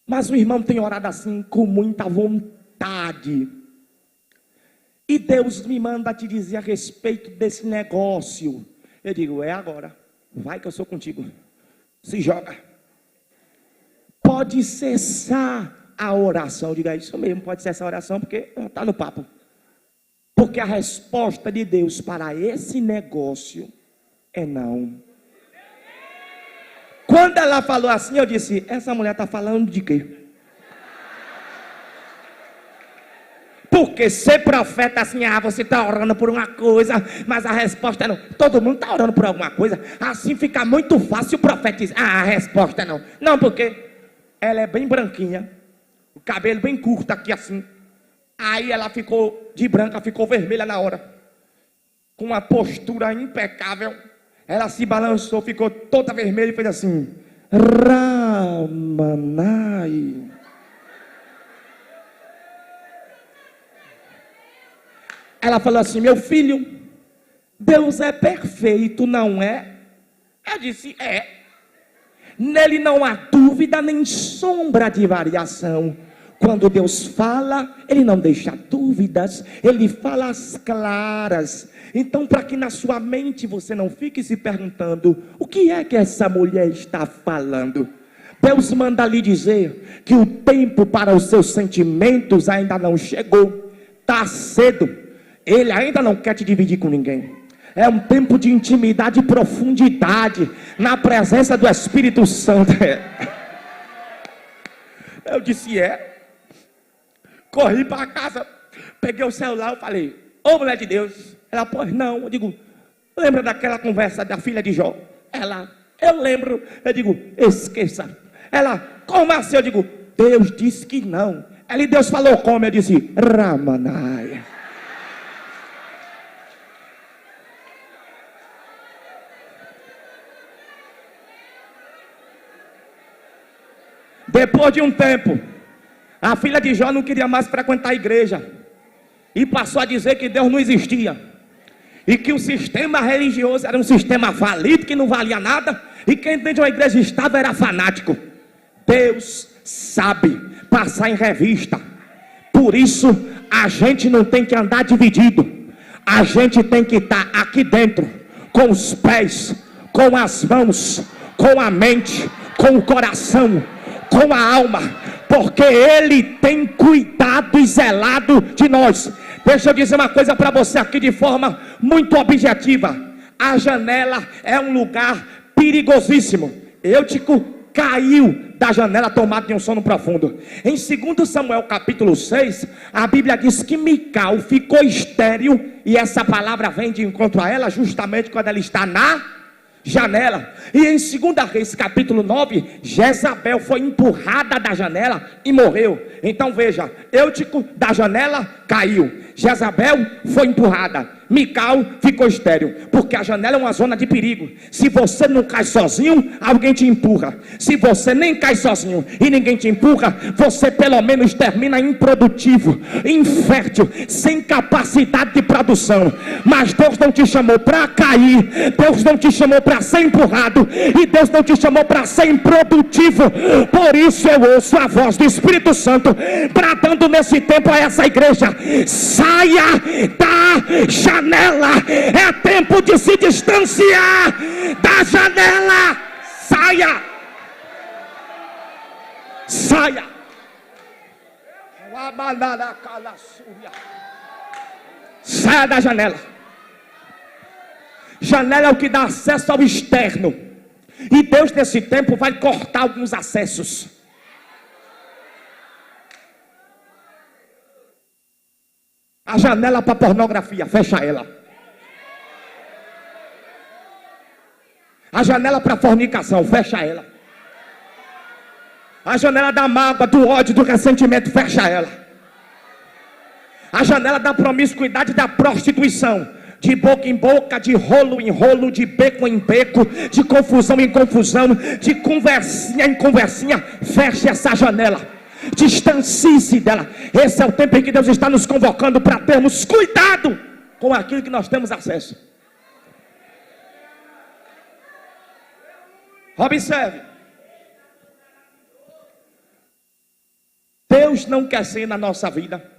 Mas o irmão tem orado assim com muita vontade. E Deus me manda te dizer a respeito desse negócio. Eu digo, é agora. Vai que eu sou contigo. Se joga. Pode cessar a oração. Eu digo, é isso mesmo, pode cessar a oração, porque está no papo. Porque a resposta de Deus para esse negócio é não. Quando ela falou assim, eu disse, essa mulher está falando de quê? Porque ser profeta assim, você está orando por uma coisa, mas a resposta é não. Todo mundo está orando por alguma coisa, assim fica muito fácil o profeta dizer, a resposta é não. Não, porque ela é bem branquinha, o cabelo bem curto aqui assim. Aí ela ficou de branca, ficou vermelha na hora, com uma postura impecável. Ela se balançou, ficou toda vermelha e fez assim, Ramanai. Ela falou assim, meu filho, Deus é perfeito, não é? Eu disse, é. Nele não há dúvida nem sombra de variação. Quando Deus fala, Ele não deixa dúvidas, Ele fala as claras. Então, para que na sua mente você não fique se perguntando, o que é que essa mulher está falando? Deus manda lhe dizer que o tempo para os seus sentimentos ainda não chegou. Está cedo. Ele ainda não quer te dividir com ninguém. É um tempo de intimidade e profundidade na presença do Espírito Santo. Eu disse, corri para casa, peguei o celular e falei, ô mulher de Deus. Ela, pois não. Eu digo, lembra daquela conversa da filha de Jó? Ela, eu lembro. Eu digo, esqueça. Ela, como assim? Eu digo, Deus disse que não. Ela, e Deus falou como? Eu disse, Ramanai. Depois de um tempo, a filha de Jó não queria mais frequentar a igreja e passou a dizer que Deus não existia e que o sistema religioso era um sistema falido, que não valia nada, e quem dentro da igreja estava era fanático. Deus sabe passar em revista. Por isso a gente não tem que andar dividido, a gente tem que estar aqui dentro, com os pés, com as mãos, com a mente, com o coração, com a alma, porque Ele tem cuidado e zelado de nós. Deixa eu dizer uma coisa para você aqui de forma muito objetiva. A janela é um lugar perigosíssimo. Eutico caiu da janela tomado de um sono profundo. Em 2 Samuel capítulo 6, a Bíblia diz que Mical ficou estéril, e essa palavra vem de encontro a ela justamente quando ela está na janela. E em 2 Reis capítulo 9, Jezabel foi empurrada da janela e morreu. Então veja, Eutico da janela caiu, Jezabel foi empurrada, Mical ficou estéril, porque a janela é uma zona de perigo. Se você não cai sozinho, alguém te empurra. Se você nem cai sozinho e ninguém te empurra, você pelo menos termina improdutivo, infértil, sem capacidade de produção. Mas Deus não te chamou para cair, Deus não te chamou para ser empurrado, e Deus não te chamou para ser improdutivo. Por isso eu ouço a voz do Espírito Santo bradando nesse tempo a essa igreja: saia da janela, é tempo de se distanciar da janela. Saia, saia. Saia da janela. Janela é o que dá acesso ao externo, e Deus nesse tempo vai cortar alguns acessos. A janela para pornografia, fecha ela. A janela para fornicação, fecha ela. A janela da mágoa, do ódio, do ressentimento, fecha ela. A janela da promiscuidade, da prostituição, de boca em boca, de rolo em rolo, de beco em beco, de confusão em confusão, de conversinha em conversinha, feche essa janela. Distancie-se dela. Esse é o tempo em que Deus está nos convocando para termos cuidado com aquilo que nós temos acesso. Observe. Deus não quer ser na nossa vida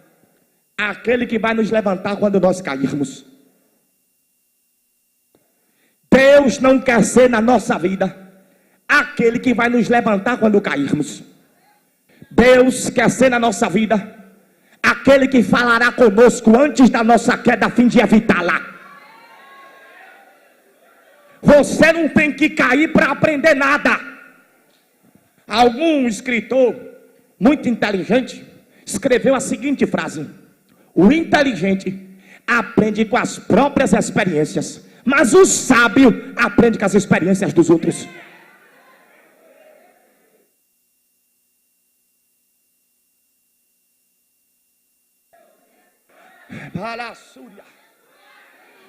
aquele que vai nos levantar quando nós cairmos. Deus não quer ser na nossa vida aquele que vai nos levantar quando cairmos. Deus quer ser na nossa vida aquele que falará conosco antes da nossa queda, a fim de evitá-la. Você não tem que cair para aprender nada. Algum escritor muito inteligente escreveu a seguinte frase: o inteligente aprende com as próprias experiências, mas o sábio aprende com as experiências dos outros.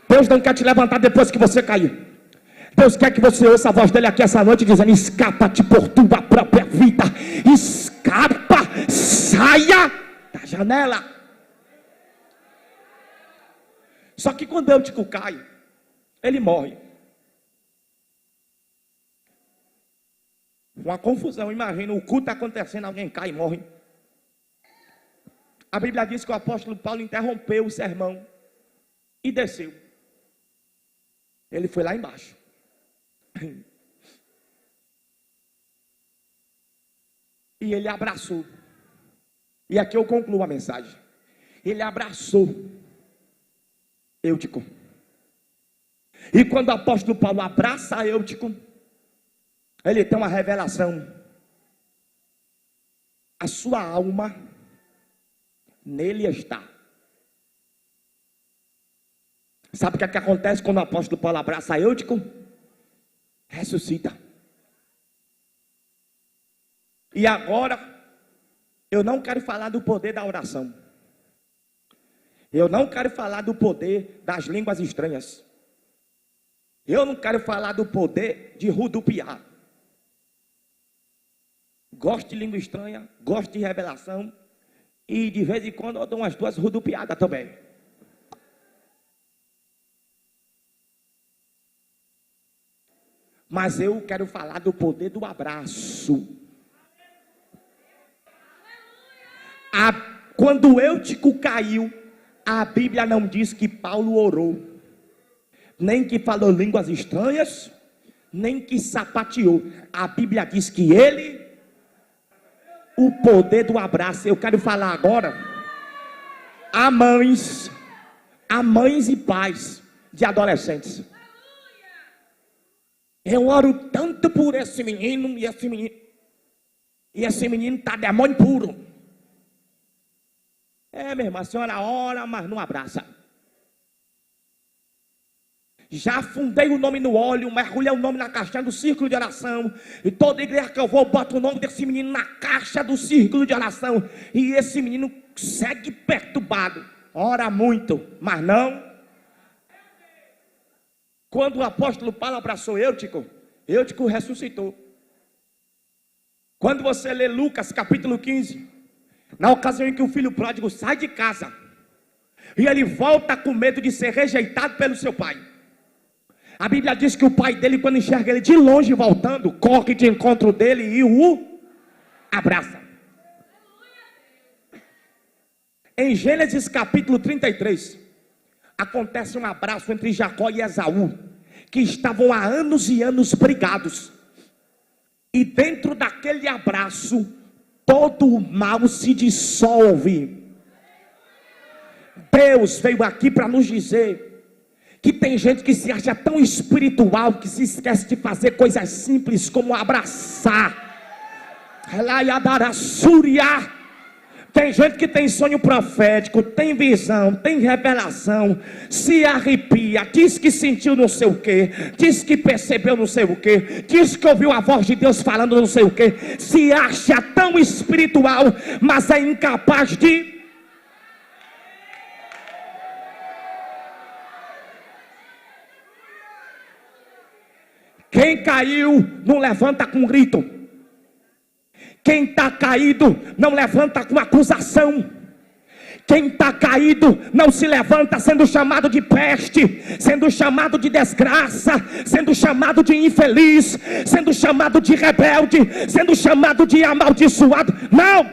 Deus não quer te levantar depois que você cair. Deus quer que você ouça a voz dele aqui essa noite dizendo: escapa-te por tua própria vida. Escapa, saia da janela. Só que quando Eutico cai, ele morre. Uma confusão, imagina o culto acontecendo, alguém cai e morre. A Bíblia diz que o apóstolo Paulo interrompeu o sermão e desceu. Ele foi lá embaixo. E ele abraçou. E aqui eu concluo a mensagem. Ele abraçou Eutico. E quando o apóstolo Paulo abraça Eutico, ele tem uma revelação. A sua alma nele está. Sabe o que acontece quando o apóstolo Paulo abraça Eutico? Ressuscita. E agora, eu não quero falar do poder da oração. Eu não quero falar do poder das línguas estranhas. Eu não quero falar do poder de rodopiar. Gosto de língua estranha, gosto de revelação. E de vez em quando eu dou umas duas rodopiadas também. Mas eu quero falar do poder do abraço. Quando Eutico caiu, a Bíblia não diz que Paulo orou, nem que falou línguas estranhas, nem que sapateou. A Bíblia diz que ele, o poder do abraço. Eu quero falar agora a mães e pais de adolescentes. Eu oro tanto por esse menino, e esse menino está demônio puro. Minha irmã, a senhora ora, mas não abraça. Já fundei o nome no óleo, mergulhei o nome na caixinha do círculo de oração. E toda igreja que eu vou, boto o nome desse menino na caixa do círculo de oração. E esse menino segue perturbado. Ora muito, mas não. Quando o apóstolo Paulo abraçou Eutico, Eutico ressuscitou. Quando você lê Lucas capítulo 15, na ocasião em que o filho pródigo sai de casa, e ele volta com medo de ser rejeitado pelo seu pai. A Bíblia diz que o pai dele, quando enxerga ele de longe voltando, corre de encontro dele e o abraça. Em Gênesis capítulo 33, acontece um abraço entre Jacó e Esaú, que estavam há anos e anos brigados. E dentro daquele abraço, todo o mal se dissolve. Deus veio aqui para nos dizer que tem gente que se acha tão espiritual que se esquece de fazer coisas simples como abraçar. Tem gente que tem sonho profético, tem visão, tem revelação, se arrepia, diz que sentiu não sei o que, diz que percebeu não sei o que, diz que ouviu a voz de Deus falando não sei o que, se acha tão espiritual, mas é incapaz de... Quem caiu não levanta com grito. Quem está caído não levanta com acusação. Quem está caído não se levanta sendo chamado de peste, sendo chamado de desgraça, sendo chamado de infeliz, sendo chamado de rebelde, sendo chamado de amaldiçoado. Não!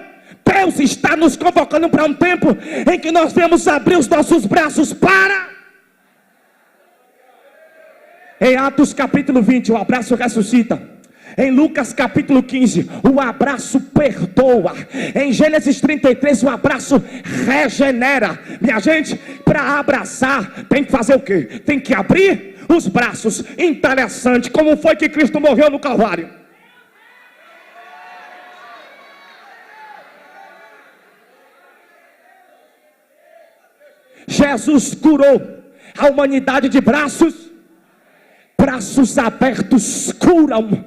Deus está nos convocando para um tempo em que nós devemos abrir os nossos braços para... Em Atos capítulo 20, o abraço ressuscita. Em Lucas capítulo 15, o abraço perdoa. Em Gênesis 33, o abraço regenera. Minha gente, para abraçar, tem que fazer o quê? Tem que abrir os braços. Interessante, como foi que Cristo morreu no Calvário? Jesus curou a humanidade de braços. Braços abertos curam.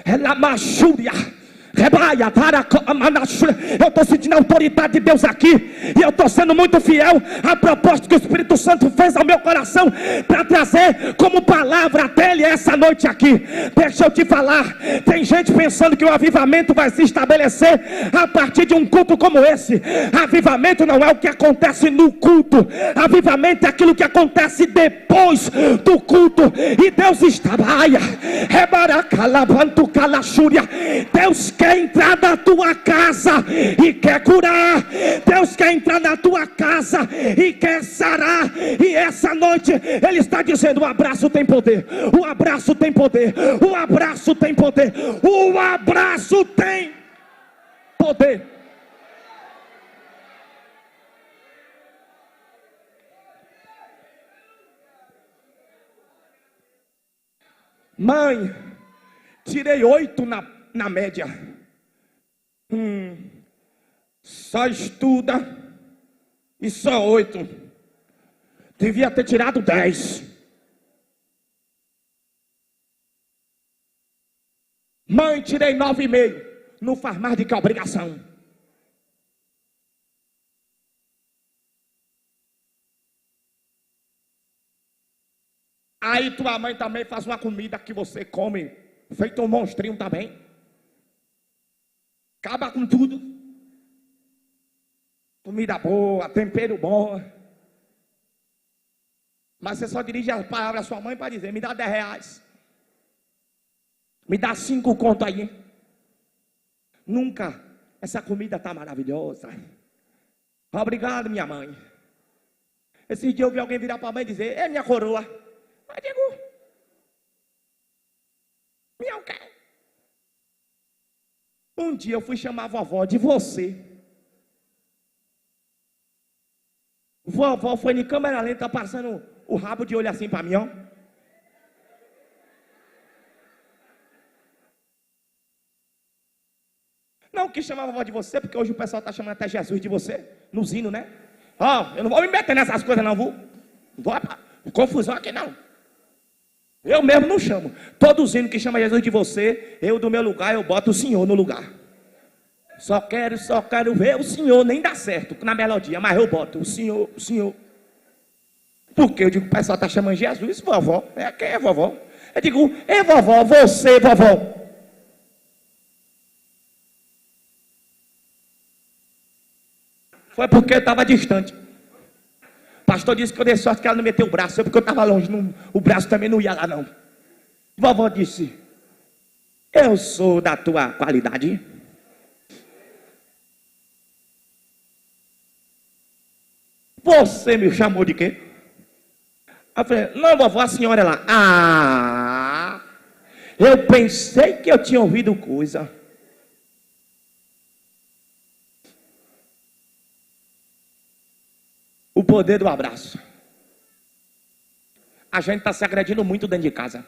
Ela machúria. Eu estou sentindo a autoridade de Deus aqui, e eu estou sendo muito fiel à proposta que o Espírito Santo fez ao meu coração para trazer como palavra dele essa noite aqui. Deixa eu te falar, tem gente pensando que o avivamento vai se estabelecer a partir de um culto como esse. Avivamento não é o que acontece no culto, avivamento é aquilo que acontece depois do culto. E Deus está Deus quer entrar na tua casa e quer curar. Deus quer entrar na tua casa e quer sarar. E essa noite Ele está dizendo: o abraço tem poder. O abraço tem poder. O abraço tem poder. O abraço tem poder. Mãe, tirei 8 na média. Só estuda e só 8. Devia ter tirado 10. Mãe, tirei 9,5. Não faz mais do que obrigação. Aí tua mãe também faz uma comida que você come feito um monstrinho também. Acaba com tudo. Comida boa, tempero bom. Mas você só dirige a palavra à sua mãe para dizer: me dá 10 reais. Me dá 5 conto aí. Nunca. Essa comida está maravilhosa. Obrigado, minha mãe. Esse dia eu vi alguém virar para a mãe e dizer: é minha coroa. Eu digo: minha o quê? Um dia eu fui chamar a vovó de você. Vovó foi em câmera lenta passando o rabo de olho assim para mim, ó. Não quis chamar a vovó de você, porque hoje o pessoal está chamando até Jesus de você, no hino, né? Ó, eu não vou me meter nessas coisas não, vou confusão aqui não. Eu mesmo não chamo. Todos hinos que chamam Jesus de você, eu do meu lugar, eu boto o Senhor no lugar. Só quero ver o Senhor, nem dá certo na melodia, mas eu boto o Senhor, o Senhor. Porque eu digo: o pessoal está chamando Jesus, vovó. Quem é vovó? Eu digo: é vovó, você, vovó. Foi porque eu estava distante. O pastor disse que eu dei sorte que ela não meteu o braço. Porque eu estava longe, o braço também não ia lá não. Vovó disse: eu sou da tua qualidade. Você me chamou de quê? Eu falei: não, vovó, a senhora é lá. Eu pensei que eu tinha ouvido coisa. O poder do abraço. A gente está se agredindo muito dentro de casa.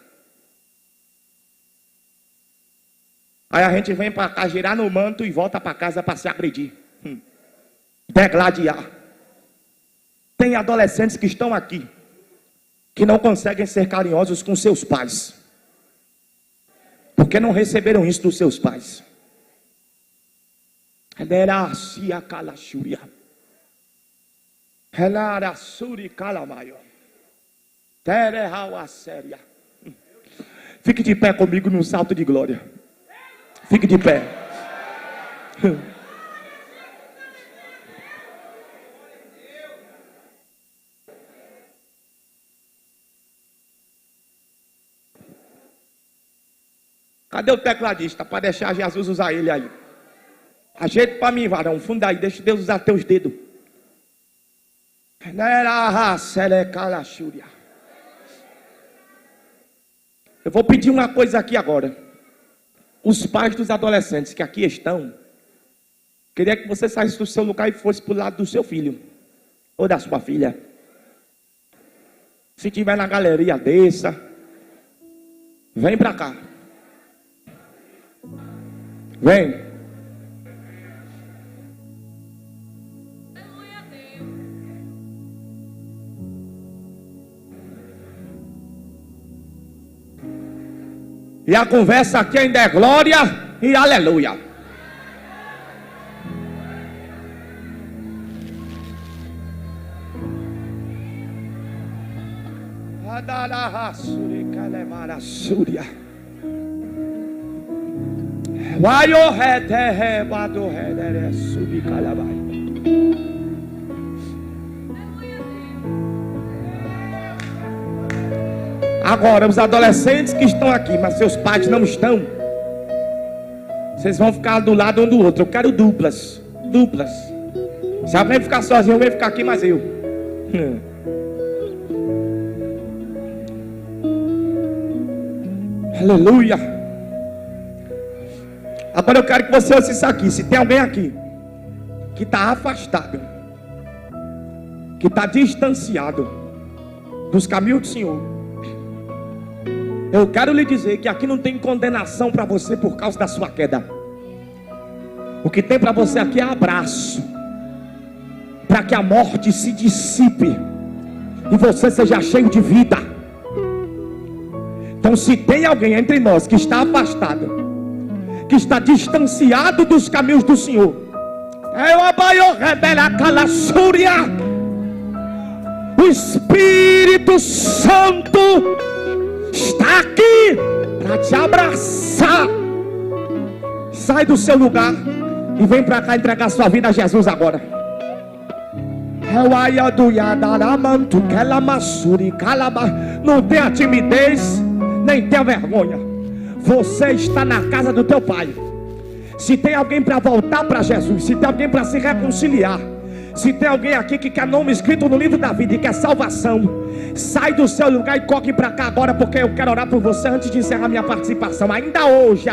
Aí a gente vem para cá girar no manto e volta para casa para se agredir. degladiar. Tem adolescentes que estão aqui, que não conseguem ser carinhosos com seus pais, porque não receberam isso dos seus pais. Fique de pé comigo num salto de glória. Fique de pé. Cadê o tecladista para deixar Jesus usar ele aí? Ajeita para mim, varão. Funda aí, deixa Deus usar teus dedos. Eu vou pedir uma coisa aqui agora. Os pais dos adolescentes que aqui estão, queria que você saísse do seu lugar e fosse para o lado do seu filho ou da sua filha. Se tiver na galeria, desça. Vem para cá. Vem. E a conversa aqui ainda é glória e aleluia. Vai o rete bado redere subi calabai. Agora, os adolescentes que estão aqui, mas seus pais não estão, vocês vão ficar do lado um do outro. Eu quero duplas. Duplas. Se alguém ficar sozinho, vem ficar aqui, mas eu. Aleluia. Agora eu quero que você ouça isso aqui. Se tem alguém aqui que está afastado, que está distanciado dos caminhos do Senhor, eu quero lhe dizer que aqui não tem condenação para você por causa da sua queda. O que tem para você aqui é abraço, para que a morte se dissipe e você seja cheio de vida. Então, se tem alguém entre nós que está afastado, que está distanciado dos caminhos do Senhor, o Espírito Santo está aqui para te abraçar. Sai do seu lugar e vem para cá entregar sua vida a Jesus agora. Não tenha timidez, nem tenha vergonha. Você está na casa do teu pai. Se tem alguém para voltar para Jesus, se tem alguém para se reconciliar, se tem alguém aqui que quer nome escrito no livro da vida e quer salvação, sai do seu lugar e corre para cá agora, porque eu quero orar por você antes de encerrar minha participação. Ainda hoje,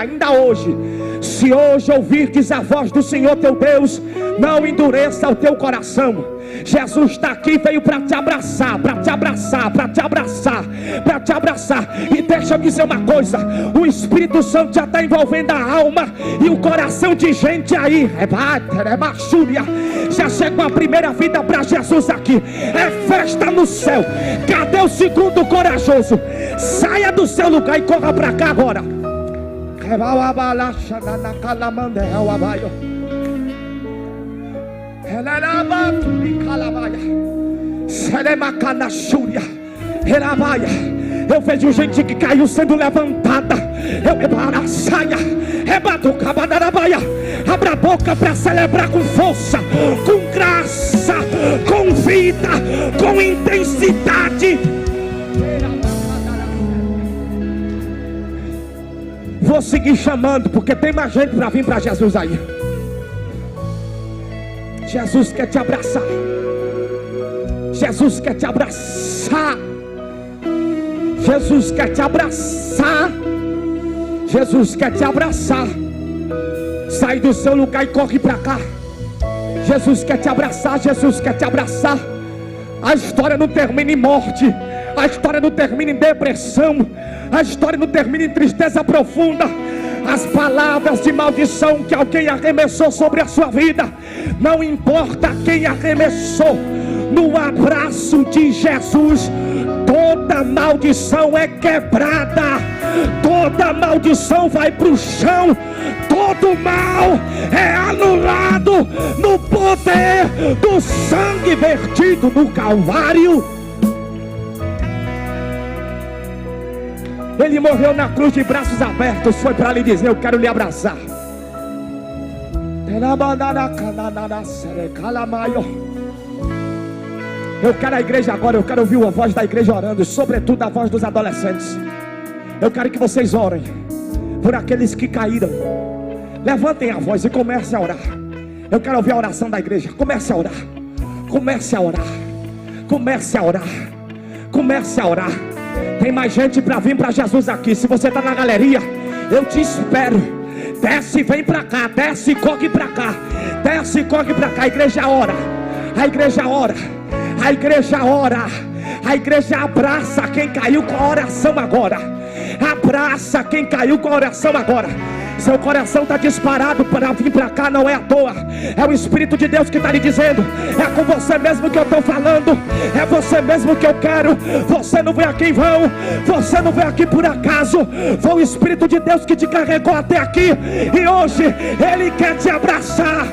se hoje ouvirdes a voz do Senhor teu Deus, não endureça o teu coração. Jesus está aqui, veio para te abraçar, para te abraçar, para te abraçar, para te abraçar. E deixa eu dizer uma coisa: o Espírito Santo já está envolvendo a alma e o coração de gente aí. Já chegou a primeira vida para Jesus aqui. É festa no céu. Cadê o segundo corajoso? Saia do seu lugar e corra para cá agora. Eu vejo gente que caiu sendo levantada. Abra a boca para celebrar com força, com graça, com vida, com intensidade. Vou seguir chamando, porque tem mais gente para vir para Jesus aí. Jesus quer te abraçar. Jesus quer te abraçar. Jesus quer te abraçar. Jesus quer te abraçar. Sai do seu lugar e corre para cá. Jesus quer te abraçar. Jesus quer te abraçar. A história não termina em morte. A história não termina em depressão. A história não termina em tristeza profunda. as palavras de maldição que alguém arremessou sobre a sua vida, não importa quem arremessou, no abraço de Jesus, toda maldição é quebrada, toda maldição vai para o chão, todo mal é anulado no poder do sangue vertido no Calvário. Ele morreu na cruz de braços abertos, foi para lhe dizer: eu quero lhe abraçar. Eu quero a igreja agora, eu quero ouvir a voz da igreja orando, sobretudo a voz dos adolescentes. Eu quero que vocês orem por aqueles que caíram. Levantem a voz e comecem a orar. Eu quero ouvir a oração da igreja. Comece a orar, comece a orar, comece a orar, comece a orar. Tem mais gente para vir para Jesus aqui. Se você está na galeria, eu te espero. Desce e vem para cá, desce e corre para cá, desce e corre para cá. A igreja ora, a igreja ora, a igreja ora, a igreja abraça quem caiu com a oração agora. Abraça quem caiu com a oração agora. Seu coração está disparado para vir para cá, não é à toa. É o Espírito de Deus que está lhe dizendo: é com você mesmo que eu estou falando, é você mesmo que eu quero. Você não veio aqui em vão, você não veio aqui por acaso. Foi o Espírito de Deus que te carregou até aqui, e hoje Ele quer te abraçar.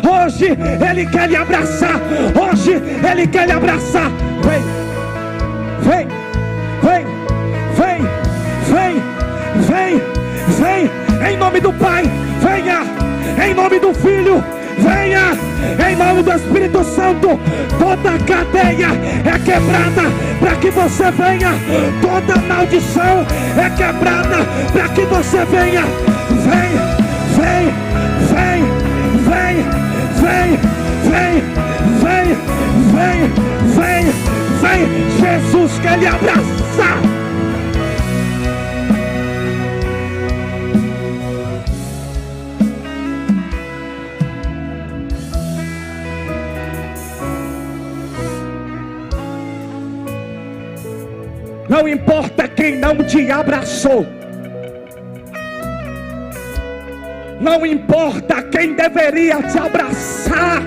Hoje Ele quer lhe abraçar. Hoje Ele quer lhe abraçar. Vem, vem, vem, vem, vem, vem, vem. Em nome do Pai, venha. Em nome do Filho, venha. Em nome do Espírito Santo, toda cadeia é quebrada para que você venha. Toda maldição é quebrada para que você venha. Vem, vem, vem, vem, vem, vem, vem, vem, vem, vem. Jesus quer lhe abraçar. Não importa quem não te abraçou, não importa quem deveria te abraçar,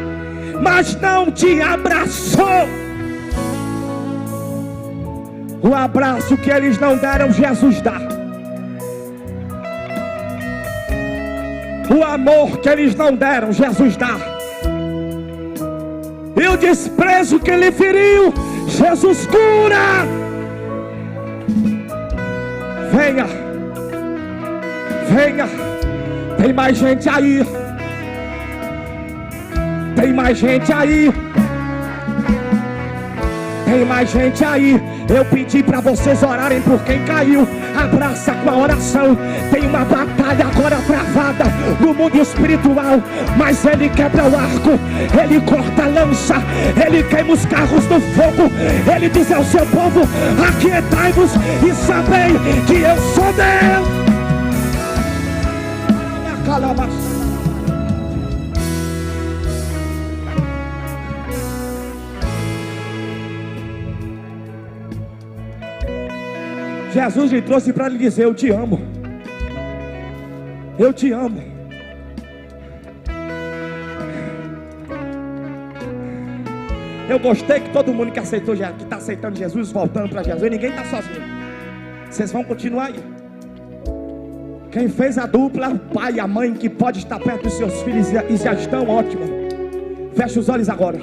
mas não te abraçou. O abraço que eles não deram, Jesus dá. O amor que eles não deram, Jesus dá. E o desprezo que ele feriu, Jesus cura. Venha, venha. Tem mais gente aí. Tem mais gente aí. Tem mais gente aí. Eu pedi para vocês orarem por quem caiu. Abraça com a oração. Tem uma batalha agora travada no mundo espiritual, mas Ele quebra o arco, Ele corta a lança, Ele queima os carros do fogo. Ele diz ao seu povo: aquietai-vos e sabei que eu sou Deus. Jesus lhe trouxe para lhe dizer: eu te amo. Eu te amo. Eu gostei que todo mundo que aceitou, que está aceitando Jesus, voltando para Jesus, ninguém está sozinho. Vocês vão continuar aí. Quem fez a dupla, o pai e a mãe, que pode estar perto dos seus filhos e já estão, ótimo. Feche os olhos agora.